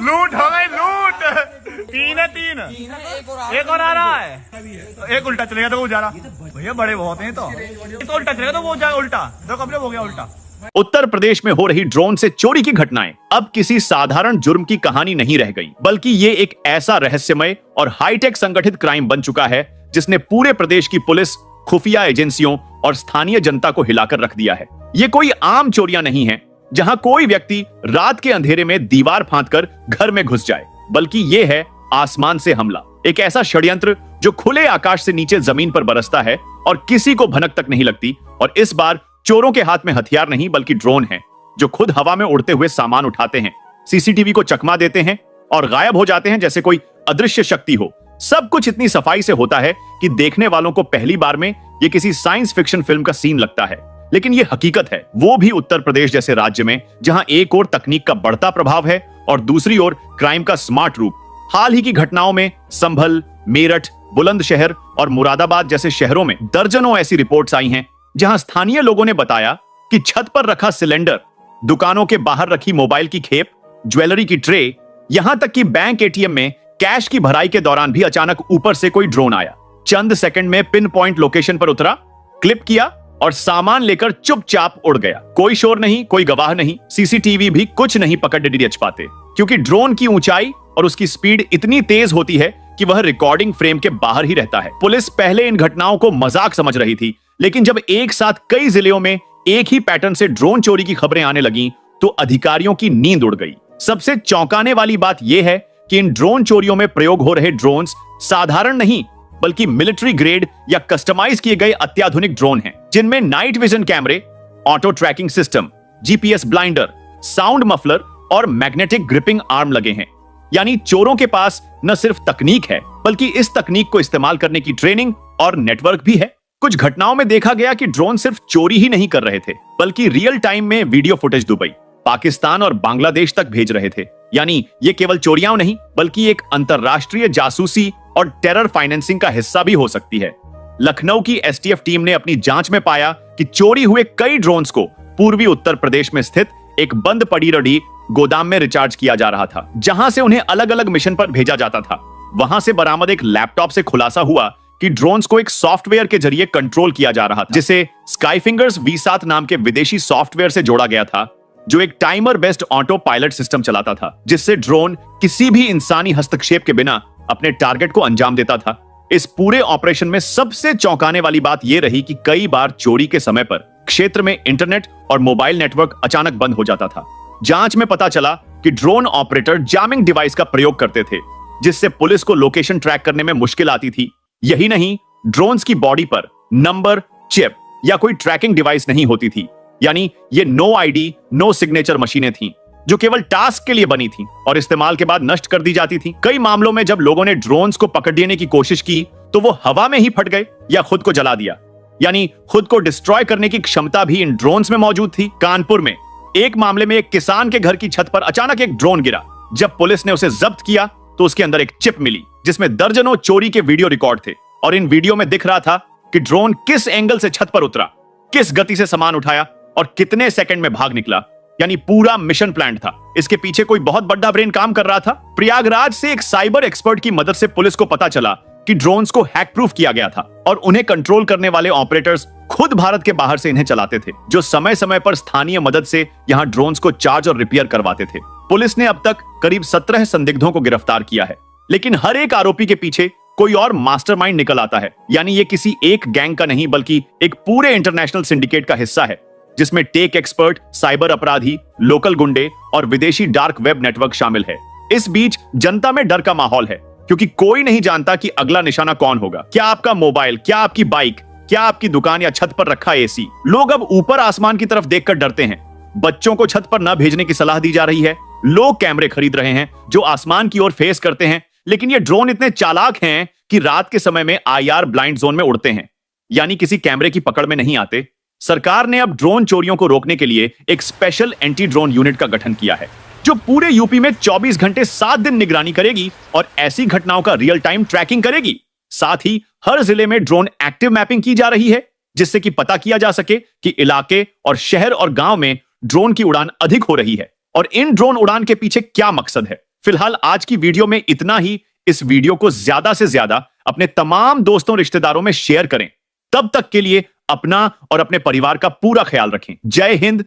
लूट हो गई लूट। तीन है तीन, एक और आ रहा है। एक उल्टा चलेगा तो वो जा रहा। भैया बड़े बहुत हैं तो उल्टा चलेगा तो वो जाएगा उल्टा। तो कब हो गया उल्टा। उत्तर प्रदेश में हो रही ड्रोन से चोरी की घटनाएं अब किसी साधारण जुर्म की कहानी नहीं रह गई, बल्कि ये एक ऐसा रहस्यमय और हाईटेक संगठित क्राइम बन चुका है जिसने पूरे प्रदेश की पुलिस, खुफिया एजेंसियों और स्थानीय जनता को हिलाकर रख दिया है। ये कोई आम चोरियां नहीं है जहां कोई व्यक्ति रात के अंधेरे में दीवार फांदकर घर में घुस जाए, बल्कि ये है आसमान से हमला। एक ऐसा षड्यंत्र जो खुले आकाश से नीचे जमीन पर बरसता है और किसी को भनक तक नहीं लगती। और इस बार चोरों के हाथ में हथियार नहीं बल्कि ड्रोन हैं, जो खुद हवा में उड़ते हुए सामान उठाते हैं, सीसीटीवी को चकमा देते हैं और गायब हो जाते हैं जैसे कोई अदृश्य शक्ति हो। सब कुछ इतनी सफाई से होता है कि देखने वालों को पहली बार में ये किसी साइंस फिक्शन फिल्म का सीन लगता है, लेकिन ये हकीकत है, वो भी उत्तर प्रदेश जैसे राज्य में जहां एक ओर तकनीक का बढ़ता प्रभाव है और दूसरी ओर क्राइम का स्मार्ट रूप। हाल ही की घटनाओं में संभल, मेरठ, बुलंदशहर और मुरादाबाद जैसे शहरों में दर्जनों ऐसी रिपोर्ट्स आई हैं जहां स्थानीय लोगों ने बताया कि छत पर रखा सिलेंडर, दुकानों के बाहर रखी मोबाइल की खेप, ज्वेलरी की ट्रे, यहां तक कि बैंक एटीएम में कैश की भराई के दौरान भी अचानक ऊपर से कोई ड्रोन आया, चंद सेकंड में पिन पॉइंट लोकेशन पर उतरा, क्लिप किया और सामान लेकर चुपचाप उड़ गया। कोई शोर नहीं, कोई गवाह नहीं, सीसीटीवी भी कुछ नहीं पकड़ डिडच पाते, क्योंकि ड्रोन की ऊंचाई और उसकी स्पीड इतनी तेज होती है कि वह रिकॉर्डिंग फ्रेम के बाहर ही रहता है। पुलिस पहले इन घटनाओं को मजाक समझ रही थी, लेकिन जब एक साथ कई जिलों में एक ही पैटर्न से ड्रोन चोरी की खबरें आने लगीं, तो अधिकारियों की नींद उड़ गई। सबसे चौंकाने वाली बात यह है कि इन ड्रोन चोरियों में प्रयोग हो रहे ड्रोन्स साधारण नहीं बल्कि मिलिट्री ग्रेड या कस्टमाइज किए गए अत्याधुनिक ड्रोन हैं, जिनमें नाइट विजन कैमरे, auto tracking system, GPS blinder, sound muffler और मैग्नेटिक ग्रिपिंग आर्म लगे हैं। यानी चोरों के पास न सिर्फ तकनीक है बल्कि इस तकनीक को इस्तेमाल करने की ट्रेनिंग और नेटवर्क भी है। कुछ घटनाओं में देखा गया कि ड्रोन सिर्फ चोरी ही नहीं कर रहे थे बल्कि रियल टाइम में वीडियो फुटेज दुबई, पाकिस्तान और बांग्लादेश तक भेज रहे थे। यानी ये केवल चोरियां नहीं बल्कि एक अंतरराष्ट्रीय जासूसी और टेरर फाइनेंसिंग का हिस्सा भी हो सकती है। लखनऊ की एसटीएफ टीम ने अपनी जांच में पाया कि चोरी हुए कई ड्रोन्स को पूर्वी उत्तर प्रदेश में स्थित एक बंद पड़ी रही गोदाम में रिचार्ज किया जा रहा था, जहां से उन्हें अलग अलग मिशन पर भेजा जाता था। वहां से बरामद एक लैपटॉप से खुलासा हुआ कि ड्रोन्स को एक सॉफ्टवेयर के जरिए कंट्रोल किया जा रहा था, जिसे स्काईफिंगर्स V7 नाम के विदेशी सॉफ्टवेयर से जोड़ा गया था, जो एक timer based auto pilot system चलाता था, जिससे ड्रोन किसी भी इंसानी हस्तक्षेप के बिना अपने टारगेट को अंजाम देता था। इस पूरे ऑपरेशन में सबसे चौंकाने वाली बात यह रही कि कई बार चोरी के समय पर क्षेत्र में इंटरनेट और मोबाइल नेटवर्क अचानक बंद हो जाता था। जांच में पता चला कि ड्रोन ऑपरेटर जैमिंग डिवाइस का प्रयोग करते थे, जिससे पुलिस को लोकेशन ट्रैक करने में मुश्किल आती थी। यही नहीं, ड्रोन्स की बॉडी पर नंबर, चिप या कोई ट्रैकिंग डिवाइस नहीं होती थी। यानी ये नो आईडी, नो सिग्नेचर मशीनें थीं, जो केवल टास्क के लिए बनी थीं और इस्तेमाल के बाद नष्ट कर दी जाती थीं। कई मामलों में जब लोगों ने ड्रोन्स को पकड़ने की कोशिश की तो वो हवा में ही फट गए या खुद को जला दिया। यानी खुद को डिस्ट्रॉय करने की क्षमता भी इन ड्रोन्स में मौजूद थी। कानपुर में एक मामले में एक किसान के घर की छत पर अचानक एक ड्रोन गिरा। जब पुलिस ने उसे जब्त किया तो उसके अंदर एक चिप मिली जिसमें दर्जनों चोरी के वीडियो रिकॉर्ड थे और इन वीडियो में दिख रहा था कि ड्रोन किस एंगल से छत पर उतरा, किस गति से सामान उठाया और कितने सेकंड में भाग निकला। यानी पूरा मिशन प्लान था। इसके पीछे कोई बहुत बड़ा ब्रेन काम कर रहा था। प्रयागराज से एक साइबर एक्सपर्ट की मदद से पुलिस को पता चला कि ड्रोन्स को हैक प्रूफ किया गया था और उन्हें कंट्रोल करने वाले ऑपरेटर्स खुद भारत के बाहर से इन्हें चलाते थे, जो समय समय पर स्थानीय मदद से यहां ड्रोन्स को चार्ज और रिपेयर करवाते थे। पुलिस ने अब तक करीब 17 संदिग्धों को गिरफ्तार किया है, लेकिन हर एक आरोपी के पीछे कोई और मास्टरमाइंड निकल आता है। यानी ये किसी एक गैंग का नहीं बल्कि एक पूरे इंटरनेशनल सिंडिकेट का हिस्सा है, जिसमें टेक एक्सपर्ट, साइबर अपराधी, लोकल गुंडे और विदेशी डार्क वेब नेटवर्क शामिल है। इस बीच जनता में डर का माहौल है, क्योंकि कोई नहीं जानता कि अगला निशाना कौन होगा। क्या आपका मोबाइल, क्या आपकी बाइक, क्या आपकी दुकान या छत पर रखा एसी। लोग अब ऊपर आसमान की तरफ देखकर डरते हैं। बच्चों को छत पर न भेजने की सलाह दी जा रही है। लोग कैमरे खरीद रहे हैं जो आसमान की ओर फेस करते हैं, लेकिन ये ड्रोन इतने चालाक हैं कि रात के समय में आईआर ब्लाइंड जोन में उड़ते हैं, यानी किसी कैमरे की पकड़ में नहीं आते। सरकार ने अब ड्रोन चोरियों को रोकने के लिए एक स्पेशल एंटी ड्रोन यूनिट का गठन किया है, जो पूरे यूपी में 24 घंटे 7 दिन निगरानी करेगी और ऐसी घटनाओं का रियल टाइम ट्रैकिंग करेगी। साथ ही हर जिले में ड्रोन एक्टिव मैपिंग की जा रही है, जिससे कि पता किया जा सके कि इलाके और शहर और गांव में ड्रोन की उड़ान अधिक हो रही है और इन ड्रोन उड़ान के पीछे क्या मकसद है। फिलहाल आज की वीडियो में इतना ही। इस वीडियो को ज्यादा से ज्यादा अपने तमाम दोस्तों रिश्तेदारों में शेयर करें। तब तक के लिए अपना और अपने परिवार का पूरा ख्याल रखें। जय हिंद,